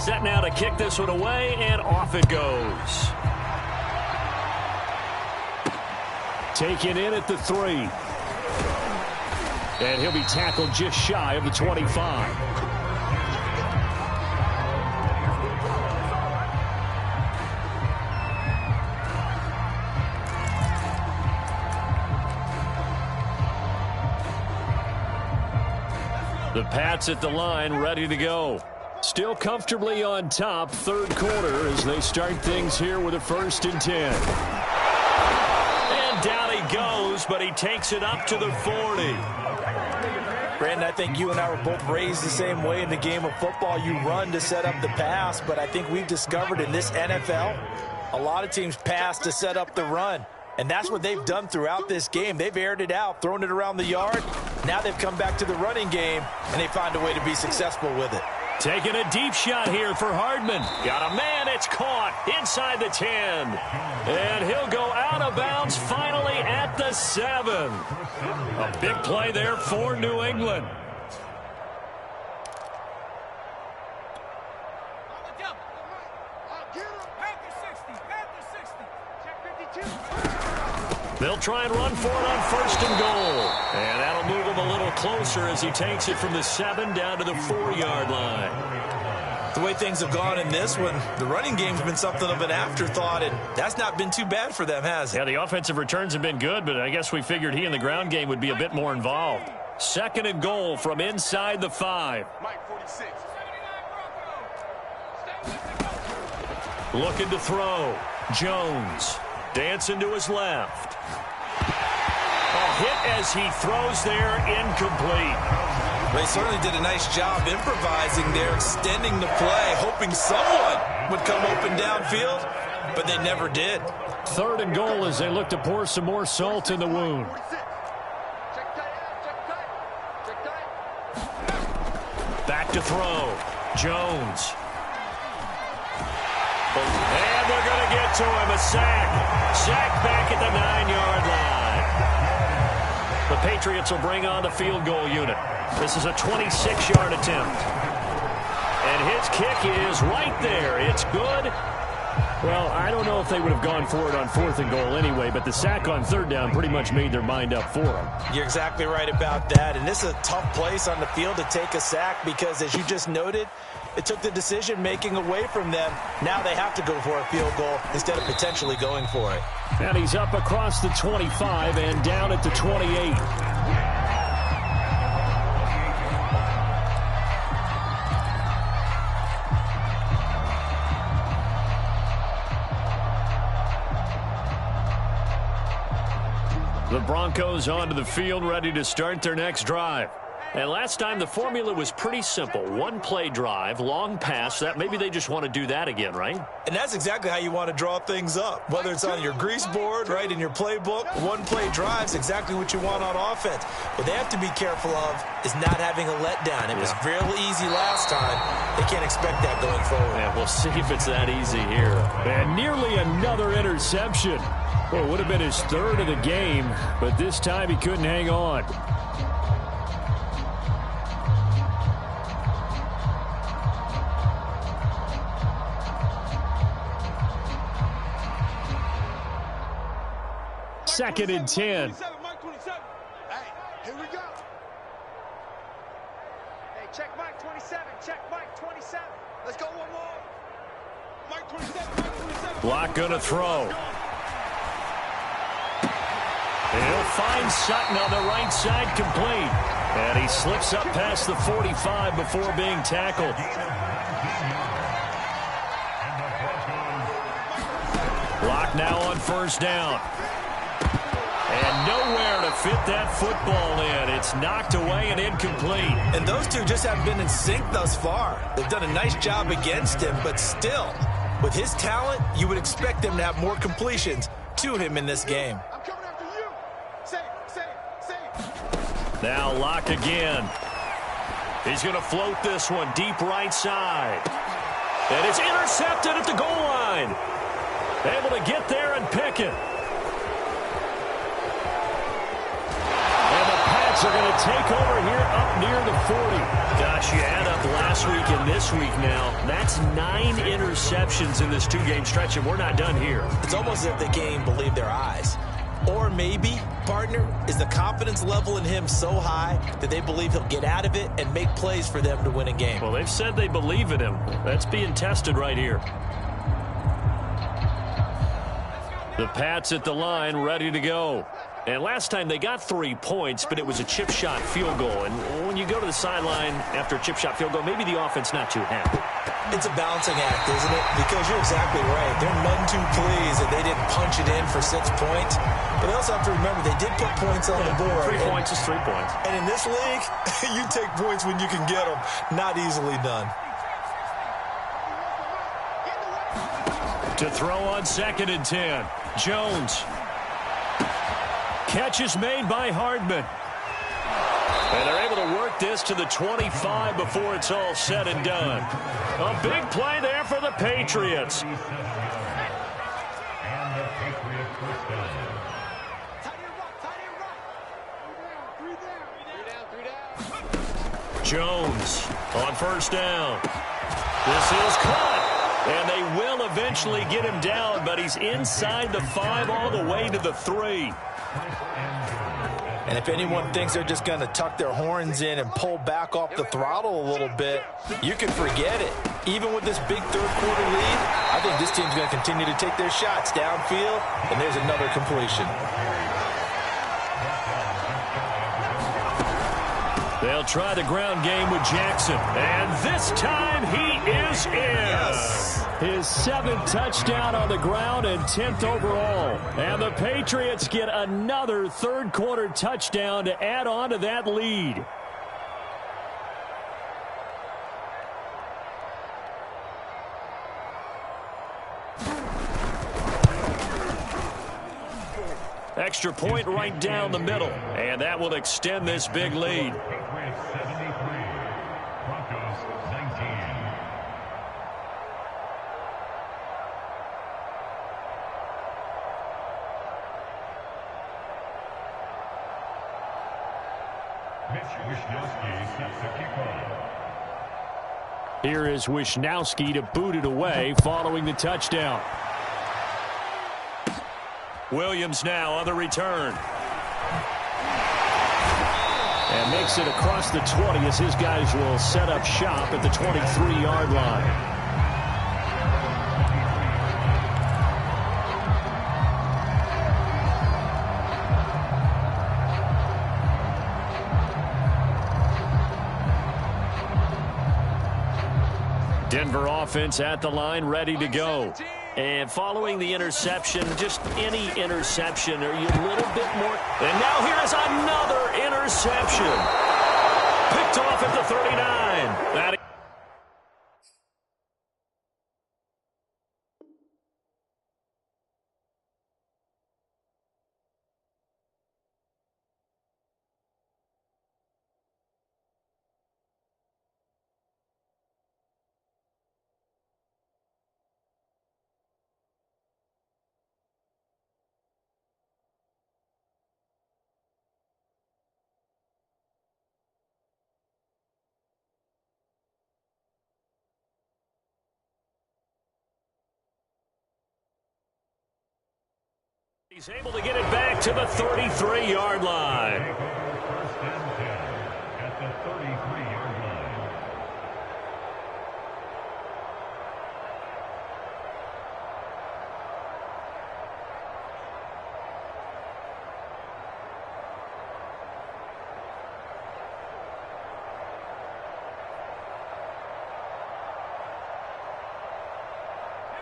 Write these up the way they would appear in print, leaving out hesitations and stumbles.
Set now to kick this one away, and off it goes. Taken in at the 3. And he'll be tackled just shy of the 25. The Pats at the line, ready to go. Still comfortably on top, third quarter, as they start things here with a 1st and 10. And down he goes, but he takes it up to the 40. Brandon, I think you and I were both raised the same way in the game of football. You run to set up the pass, but I think we've discovered in this NFL, a lot of teams pass to set up the run. And that's what they've done throughout this game. They've aired it out, thrown it around the yard. Now they've come back to the running game, and they find a way to be successful with it. Taking a deep shot here for Hardman. Got a man, it's caught inside the 10. And he'll go out of bounds finally at the 7. A big play there for New England. They'll try and run for it on 1st and goal. And that'll move him a little closer as he takes it from the 7 down to the 4-yard line. The way things have gone in this one, the running game's been something of an afterthought, and that's not been too bad for them, has it? Yeah, the offensive returns have been good, but I guess we figured he in the ground game would be a bit more involved. 2nd and goal from inside the 5. Looking to throw. Jones dancing to his left. A hit as he throws there, incomplete. They certainly did a nice job improvising there, extending the play, hoping someone would come open downfield, but they never did. 3rd and goal as they look to pour some more salt in the wound. Back to throw. Jones. And they're going to get to him. A sack. Sack back at the 9-yard line. The Patriots will bring on the field goal unit. This is a 26-yard attempt. And his kick is right there. It's good. Well, I don't know if they would have gone for it on 4th and goal anyway, but the sack on 3rd down pretty much made their mind up for them. You're exactly right about that. And this is a tough place on the field to take a sack because, as you just noted, it took the decision-making away from them. Now they have to go for a field goal instead of potentially going for it. And he's up across the 25 and down at the 28. The Broncos onto the field, ready to start their next drive. And last time the formula was pretty simple. 1-play drive, long pass. That maybe they just want to do that again, right? And that's exactly how you want to draw things up. Whether it's on your grease board, right, in your playbook, 1-play drive's exactly what you want on offense. What they have to be careful of is not having a letdown. It was real easy last time. They can't expect that going forward. Yeah, we'll see if it's that easy here. And nearly another interception. Well, it would have been his 3rd of the game, but this time he couldn't hang on. Second and 10. Hey, here we go. Hey, check Mike 27. Check Mike 27. Let's go one more. Mike 27. Mike 27. Block gonna throw. He'll find Sutton on the right side, complete. And he slips up past the 45 before being tackled. Block now on 1st down. And nowhere to fit that football in. It's knocked away and incomplete. And those two just haven't been in sync thus far. They've done a nice job against him, but still, with his talent, you would expect them to have more completions to him in this game. I'm coming after you. Save. Now Locke again. He's going to float this one deep right side. And it's intercepted at the goal line. Able to get there and pick it. Patriots are going to take over here up near the 40. Gosh, you add up last week and this week now. That's 9 interceptions in this 2-game stretch, and we're not done here. It's almost as if they can't even believe their eyes. Or maybe, partner, is the confidence level in him so high that they believe he'll get out of it and make plays for them to win a game. Well, they've said they believe in him. That's being tested right here. The Pats at the line, ready to go. And last time they got 3 points, but it was a chip shot field goal. And when you go to the sideline after a chip shot field goal, maybe the offense not too happy. It's a balancing act, isn't it? Because you're exactly right. They're none too pleased that they didn't punch it in for 6 points. But they also have to remember they did put points on the board. 3 points is 3 points. And in this league, you take points when you can get them. Not easily done. To throw on 2nd and 10. Jones. Catch is made by Hardman. And they're able to work this to the 25 before it's all said and done. A big play there for the Patriots. Jones on 1st down. This is caught. And they will eventually get him down, but he's inside the 5 all the way to the 3. And if anyone thinks they're just going to tuck their horns in and pull back off the throttle a little bit, you can forget it. Even with this big 3rd quarter lead, I think this team's going to continue to take their shots downfield, and there's another completion. They'll try the ground game with Jackson. And this time he is in. Yes. His 7th touchdown on the ground and 10th overall. And the Patriots get another 3rd quarter touchdown to add on to that lead. Extra point right down the middle. And that will extend this big lead. Here is Wisnowski to boot it away following the touchdown. Williams now on the return. And makes it across the 20 as his guys will set up shop at the 23-yard line. Denver offense at the line, ready to go. And following the interception, just any interception, are you a little bit more? And now here is another interception. Picked off at the 39. That he's able to get it back to the 33-yard line. At the 33-yard line.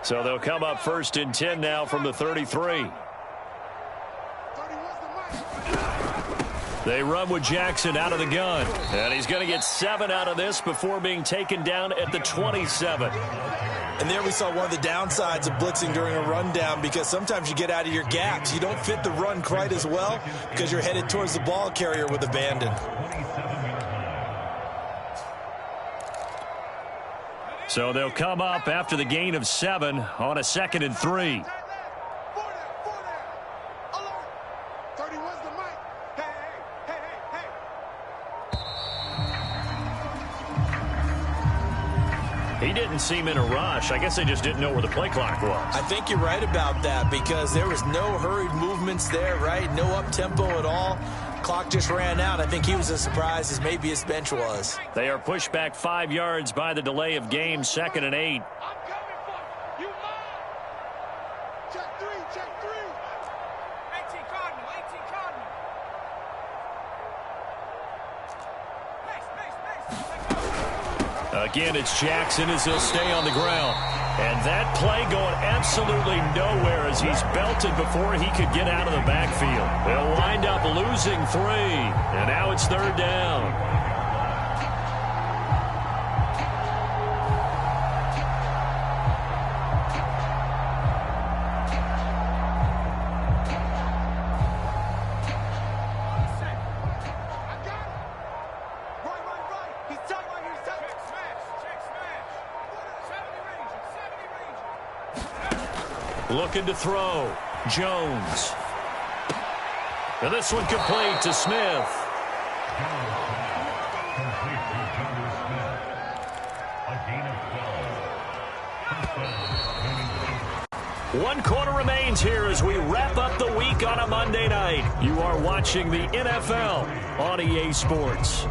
So they'll come up 1st and 10 now from the 33. They run with Jackson out of the gun. And he's going to get 7 out of this before being taken down at the 27. And there we saw one of the downsides of blitzing during a rundown, because sometimes you get out of your gaps. You don't fit the run quite as well because you're headed towards the ball carrier with abandon. So they'll come up after the gain of 7 on a 2nd and 3. He didn't seem in a rush. I guess they just didn't know where the play clock was. I think you're right about that because there was no hurried movements there, right? No up-tempo at all. Clock just ran out. I think he was as surprised as maybe his bench was. They are pushed back 5 yards by the delay of game, 2nd and 8. I'm coming for you. Mine. Check three. 18 Cardinal. Again, it's Jackson as he'll stay on the ground. And that play going absolutely nowhere as he's belted before he could get out of the backfield. They'll wind up losing 3. And now it's 3rd down. Looking to throw. Jones. And this one complete to Smith. One quarter remains here as we wrap up the week on a Monday night. You are watching the NFL on EA Sports.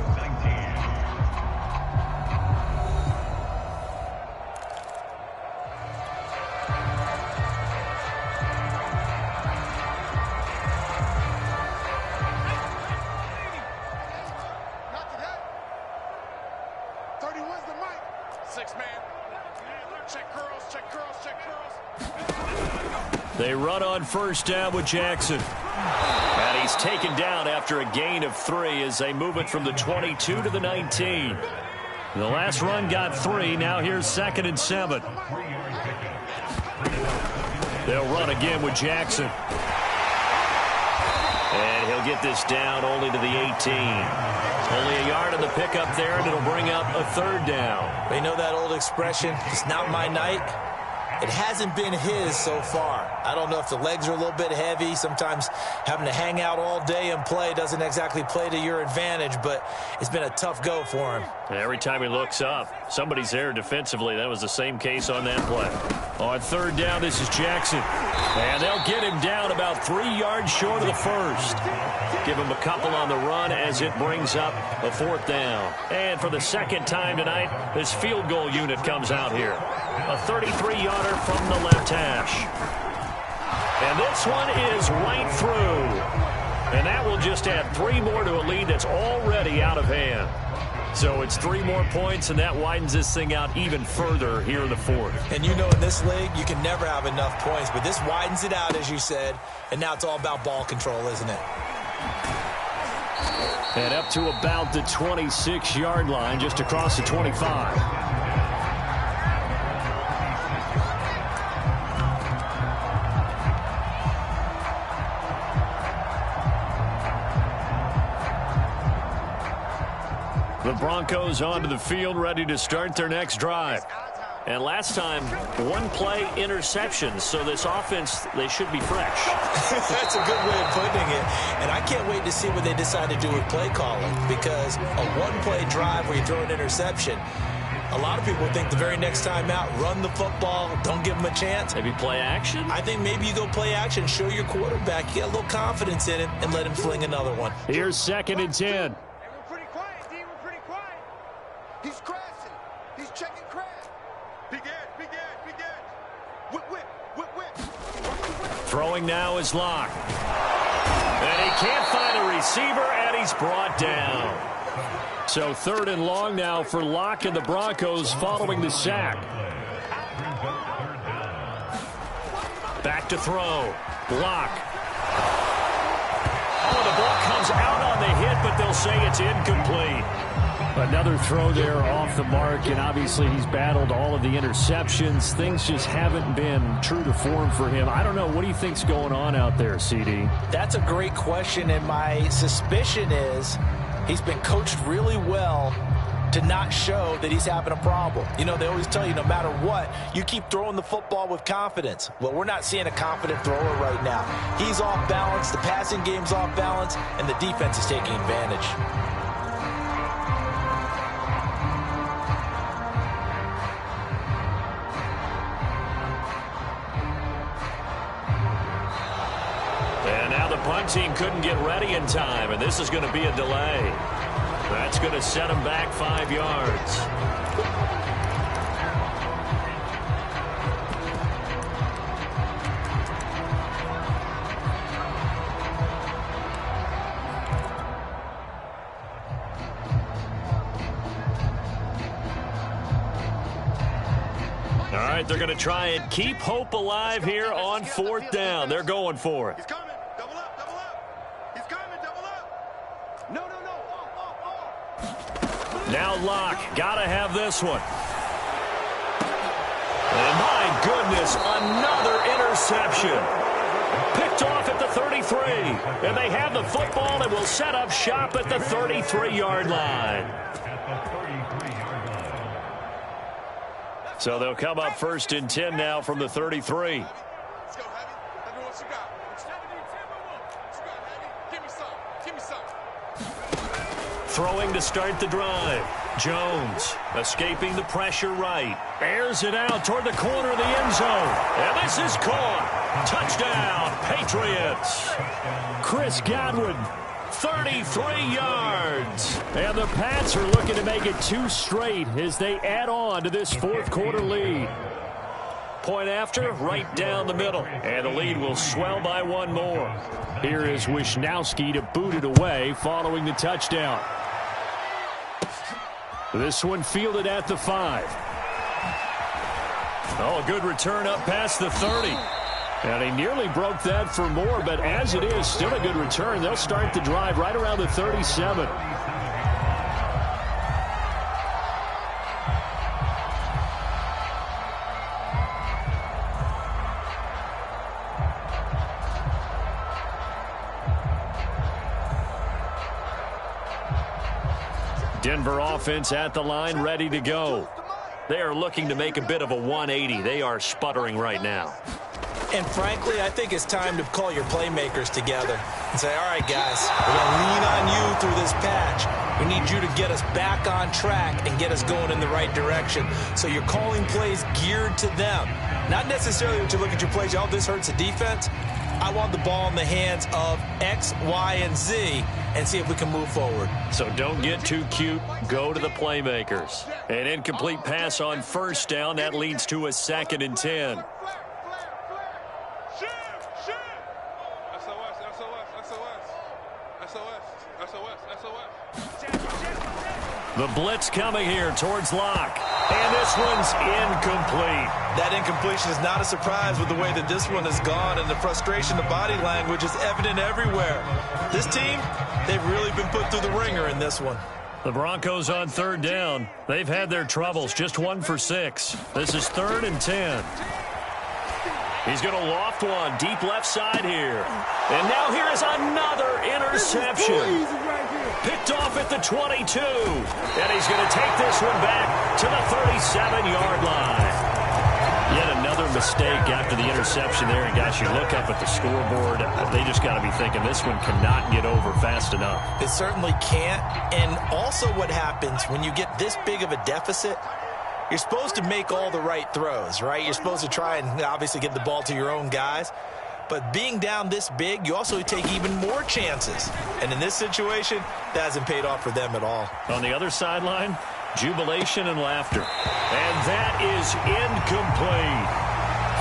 They run on 1st down with Jackson. And he's taken down after a gain of 3 as they move it from the 22 to the 19. The last run got 3. Now here's 2nd and 7. They'll run again with Jackson. And he'll get this down only to the 18. Only a yard on the pickup there, and it'll bring up a 3rd down. They know that old expression, it's not my night. It hasn't been his so far. I don't know if the legs are a little bit heavy. Sometimes having to hang out all day and play doesn't exactly play to your advantage, but it's been a tough go for him. Every time he looks up, somebody's there defensively. That was the same case on that play. On 3rd down, this is Jackson. And they'll get him down about 3 yards short of the 1st. Give him a couple on the run as it brings up a 4th down. And for the 2nd time tonight, this field goal unit comes out here. A 33-yarder from the left hash. And this one is right through. And that will just add 3 more to a lead that's already out of hand. So it's 3 more points, and that widens this thing out even further here in the 4th. And you know in this league, you can never have enough points, but this widens it out, as you said, and now it's all about ball control, isn't it? And up to about the 26-yard line, just across the 25. The Broncos onto the field, ready to start their next drive. And last time, 1-play interceptions, so this offense, they should be fresh. That's a good way of putting it. And I can't wait to see what they decide to do with play calling, because a 1-play drive where you throw an interception, a lot of people think the very next time out, run the football, don't give them a chance. Maybe play action? I think maybe you go play action, show your quarterback, you get a little confidence in him, and let him fling another one. Here's 2nd and 10. He's crashing. He's checking crash. Big edge. Whip. Throwing now is Locke. And he can't find a receiver, and he's brought down. So 3rd and long now for Locke and the Broncos following the sack. Back to throw. Locke. Oh, the ball comes out on the hit, but they'll say it's incomplete. Another throw there off the mark, and obviously he's battled all of the interceptions. Things just haven't been true to form for him. I don't know. What do you think's going on out there, CD? That's a great question, and my suspicion is he's been coached really well to not show that he's having a problem. You know, they always tell you no matter what, you keep throwing the football with confidence. Well, we're not seeing a confident thrower right now. He's off balance, the passing game's off balance, and the defense is taking advantage. punt team couldn't get ready in time, and this is going to be a delay. That's going to set them back 5 yards. All right, they're going to try and keep hope alive here on 4th down. They're going for it. He's coming. Double up, double up. He's coming, double up. No. Now Locke, got to have this one. And my goodness, another interception. Picked off at the 33. And they have the football and will set up shop at the 33-yard line. So they'll come up 1st and 10 now from the 33. Let's go, Heavy. Let me what you got. Give me some. Throwing to start the drive. Jones escaping the pressure right. Airs it out toward the corner of the end zone. And this is caught. Touchdown, Patriots. Chris Godwin, 33 yards. And the Pats are looking to make it 2 straight as they add on to this 4th quarter lead. Point after, right down the middle. And the lead will swell by 1 more. Here is Wisnowski to boot it away following the touchdown. This one fielded at the 5. Oh, a good return up past the 30. And he nearly broke that for more, but as it is, still a good return. They'll start the drive right around the 37. Denver offense at the line, ready to go. They are looking to make a bit of a 180. They are sputtering right now. And frankly, I think it's time to call your playmakers together and say, all right, guys, we're going to lean on you through this patch. We need you to get us back on track and get us going in the right direction. So you're calling plays geared to them. Not necessarily that you look at your plays, oh, this hurts the defense. I want the ball in the hands of X, Y, and Z and see if we can move forward. So don't get too cute. Go to the playmakers. An incomplete pass on 1st down. That leads to a 2nd and 10. The blitz coming here towards Locke. And this one's incomplete. That incompletion is not a surprise with the way that this one has gone, and the frustration, the body language is evident everywhere. This team, they've really been put through the ringer in this one. The Broncos on 3rd down. They've had their troubles, just 1 for 6. This is 3rd and 10. He's going to loft one deep left side here. And now here is another interception. Picked off at the 22. And he's going to take this one back to the 37-yard line. Yet another mistake after the interception there. And, guys, you look up at the scoreboard, they just got to be thinking this one cannot get over fast enough. It certainly can't. And also what happens when you get this big of a deficit, you're supposed to make all the right throws, right? You're supposed to try and obviously get the ball to your own guys. But being down this big, you also take even more chances. And in this situation, that hasn't paid off for them at all. On the other sideline, jubilation and laughter. And that is incomplete.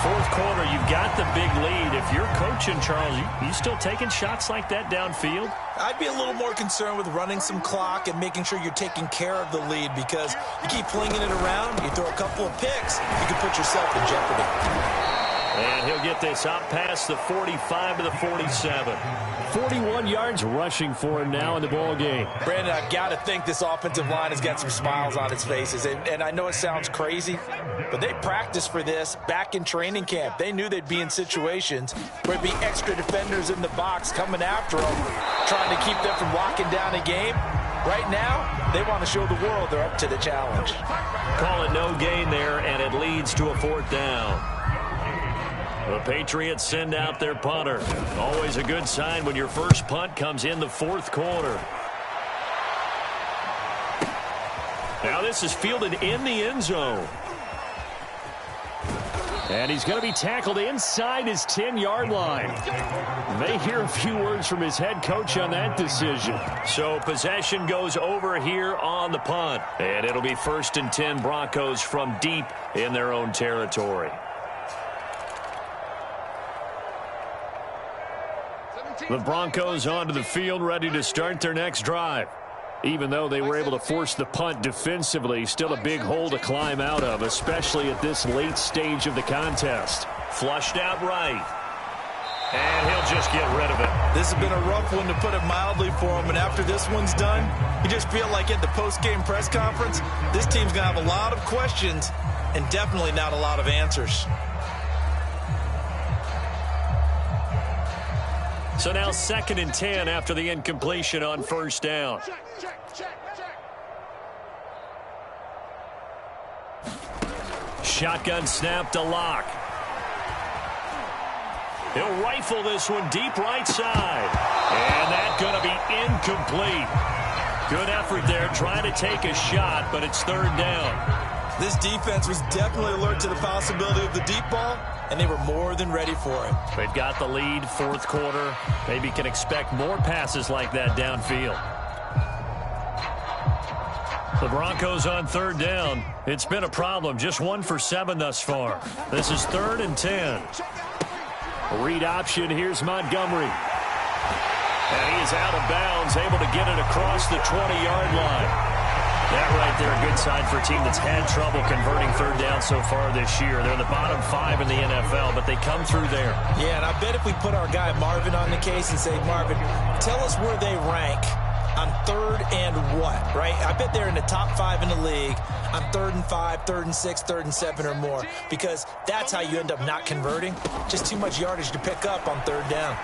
4th quarter, you've got the big lead. If you're coaching, Charles, you still taking shots like that downfield? I'd be a little more concerned with running some clock and making sure you're taking care of the lead, because you keep flinging it around, you throw a couple of picks, you can put yourself in jeopardy. And he'll get this out past the 45 to the 47. 41 yards rushing for him now in the ball game. Brandon, I've got to think this offensive line has got some smiles on its faces. And I know it sounds crazy, but they practiced for this back in training camp. They knew they'd be in situations where there'd be extra defenders in the box coming after them, trying to keep them from locking down a game. Right now, they want to show the world they're up to the challenge. Call it no gain there, and it leads to a 4th down. The Patriots send out their punter. Always a good sign when your first punt comes in the 4th quarter. Now this is fielded in the end zone. And he's going to be tackled inside his 10-yard line. May hear a few words from his head coach on that decision. So possession goes over here on the punt. And it'll be 1st and 10 Broncos from deep in their own territory. The Broncos onto the field, ready to start their next drive. Even though they were able to force the punt defensively, still a big hole to climb out of, especially at this late stage of the contest. Flushed out right. And he'll just get rid of it. This has been a rough one, to put it mildly, for him. And after this one's done, you just feel like at the post-game press conference, this team's going to have a lot of questions and definitely not a lot of answers. So now 2nd and 10 after the incompletion on 1st down. Shotgun snap to Locke. He'll rifle this one deep right side. And that's going to be incomplete. Good effort there trying to take a shot, but it's 3rd down. This defense was definitely alert to the possibility of the deep ball, and they were more than ready for it. They've got the lead, 4th quarter. Maybe can expect more passes like that downfield. The Broncos on 3rd down. It's been a problem. Just 1 for 7 thus far. This is 3rd and 10. Read option. Here's Montgomery. And he is out of bounds, able to get it across the 20-yard line. That right there, a good sign for a team that's had trouble converting 3rd down so far this year. They're the bottom 5 in the NFL, but they come through there. Yeah, and I bet if we put our guy Marvin on the case and say, Marvin, tell us where they rank on 3rd and what, right? I bet they're in the top 5 in the league on 3rd and 5, 3rd and 6, 3rd and 7 or more, because that's how you end up not converting. Just too much yardage to pick up on 3rd down.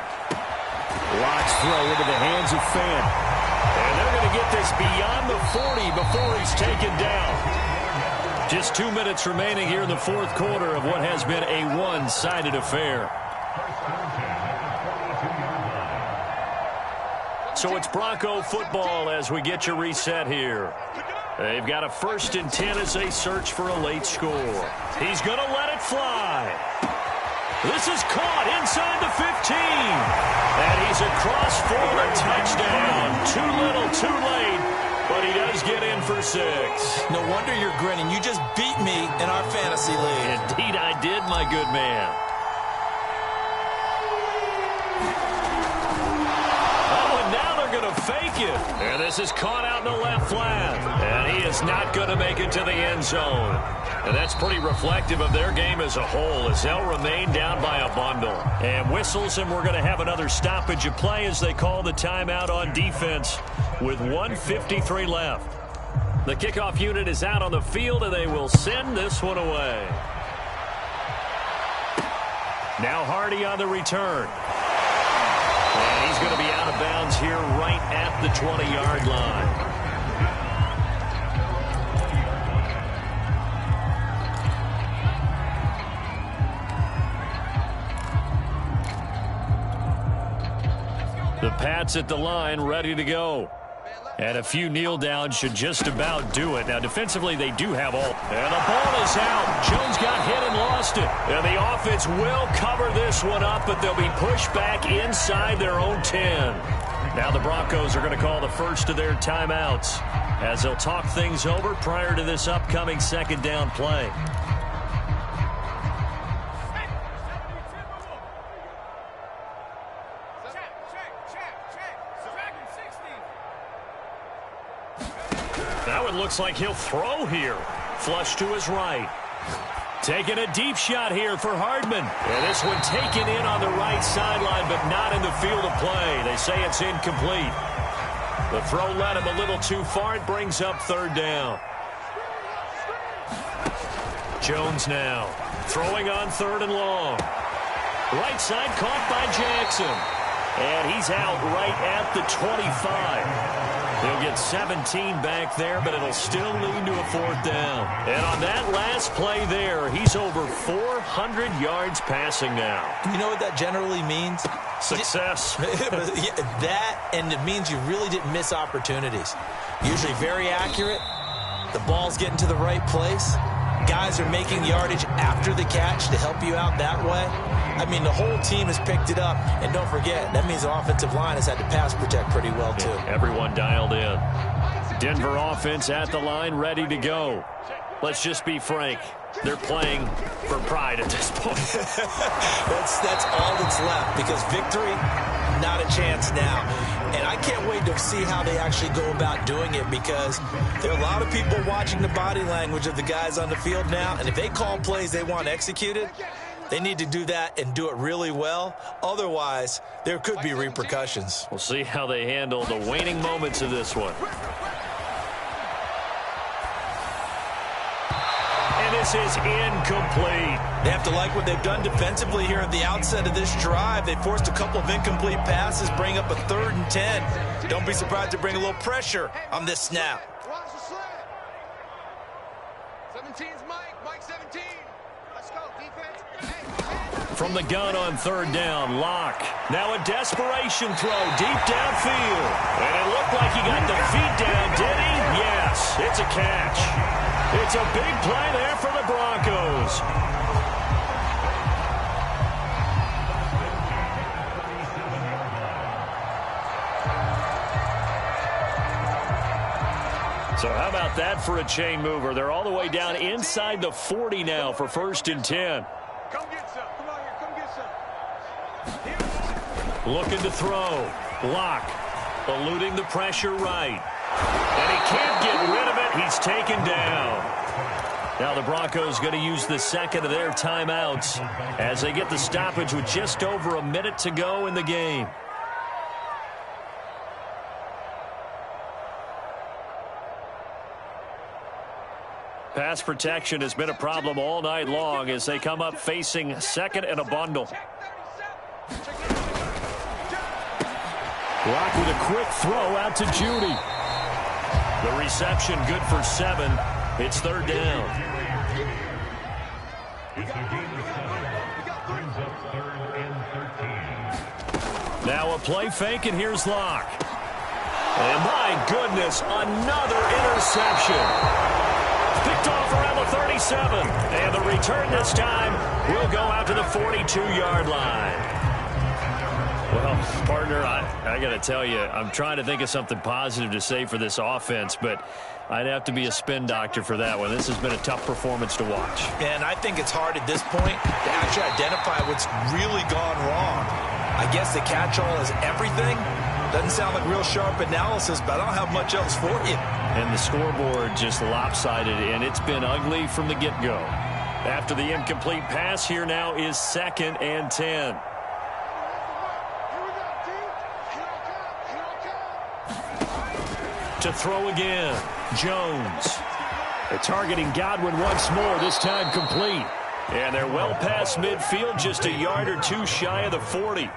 Locke's throw into the hands of Fan. And they're going to get this beyond the 40 before he's taken down. Just 2 minutes remaining here in the 4th quarter of what has been a one-sided affair. So it's Bronco football as we get you reset here. They've got a 1st and 10 as they search for a late score. He's going to let it fly. This is caught inside the 15. And he's across for a touchdown. Too little, too late. But he does get in for 6. No wonder you're grinning. You just beat me in our fantasy league. Indeed I did, my good man. Oh, and now they're going to fake it. And this is caught out in the left flat. And he is not going to make it to the end zone. And that's pretty reflective of their game as a whole, as they'll remain down by a bundle. And whistles, and we're going to have another stoppage of play as they call the timeout on defense with 1:53 left. The kickoff unit is out on the field, and they will send this one away. Now Hardy on the return. And he's going to be out of bounds here right at the 20-yard line. The Pats at the line, ready to go. And a few kneel downs should just about do it. Now, defensively, they do have all. And the ball is out. Jones got hit and lost it. And the offense will cover this one up, but they'll be pushed back inside their own 10. Now the Broncos are going to call the first of their timeouts as they'll talk things over prior to this upcoming 2nd down play. Looks like he'll throw here. Flush to his right. Taking a deep shot here for Hardman. And this one taken in on the right sideline, but not in the field of play. They say it's incomplete. The throw led him a little too far. It brings up 3rd down. Jones now throwing on 3rd and long. Right side caught by Jackson. And he's out right at the 25. They'll get 17 back there, but it'll still lead to a 4th down. And on that last play there, he's over 400 yards passing now. You know what that generally means? Success. That, and it means you really didn't miss opportunities. Usually very accurate. The ball's getting to the right place. guys are making yardage after the catch to help you out that way. I mean, the whole team has picked it up. And don't forget, that means the offensive line has had to pass protect pretty well, too. Yeah, everyone dialed in. Denver offense at the line, ready to go. Let's just be frank. They're playing for pride at this point. that's all that's left, because victory, not a chance now. And I can't wait to see how they actually go about doing it, because there are a lot of people watching the body language of the guys on the field now, and if they call plays they want executed, they need to do that and do it really well. Otherwise, there could be repercussions. We'll see how they handle the waning moments of this one. And this is incomplete. They have to like what they've done defensively here at the outset of this drive. They forced a couple of incomplete passes, bring up a 3rd and 10. Don't be surprised to bring a little pressure on this snap. Watch the slant. 17's Mike. Mike 17. Let's go, defense. From the gun on 3rd down, Locke. Now a desperation throw deep downfield. And it looked like he got the feet down, did he? Yes, it's a catch. It's a big play there for the Broncos. So how about that for a chain mover? They're all the way down inside the 40 now for 1st and 10. Come get some. Come out here. Come get some. Looking to throw. Locke eluding the pressure right. And he can't get rid of it. He's taken down. Now the Broncos going to use the second of their timeouts as they get the stoppage with just over a minute to go in the game. Pass protection has been a problem all night long as they come up facing 2nd and a bundle. Locke with a quick throw out to Judy. The reception good for 7. It's 3rd down. Now a play fake, and here's Locke. And my goodness, another interception. Picked off around the 37. And the return this time will go out to the 42-yard line. Well, partner, I got to tell you, I'm trying to think of something positive to say for this offense, but I'd have to be a spin doctor for that one. This has been a tough performance to watch. And I think it's hard at this point to actually identify what's really gone wrong. I guess the catch-all is everything. Doesn't sound like real sharp analysis, but I don't have much else for you. And the scoreboard just lopsided, and it's been ugly from the get-go. After the incomplete pass, here now is 2nd and 10. To throw again, Jones. They're targeting Godwin once more, this time complete. And they're well past midfield, just a yard or two shy of the 40.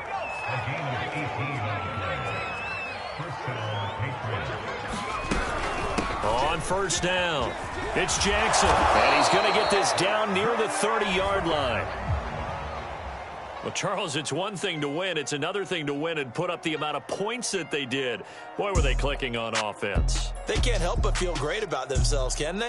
On 1st down, it's Jackson. And he's going to get this down near the 30-yard line. Well, Charles, it's one thing to win. It's another thing to win and put up the amount of points that they did. Boy, were they clicking on offense. They can't help but feel great about themselves, can they?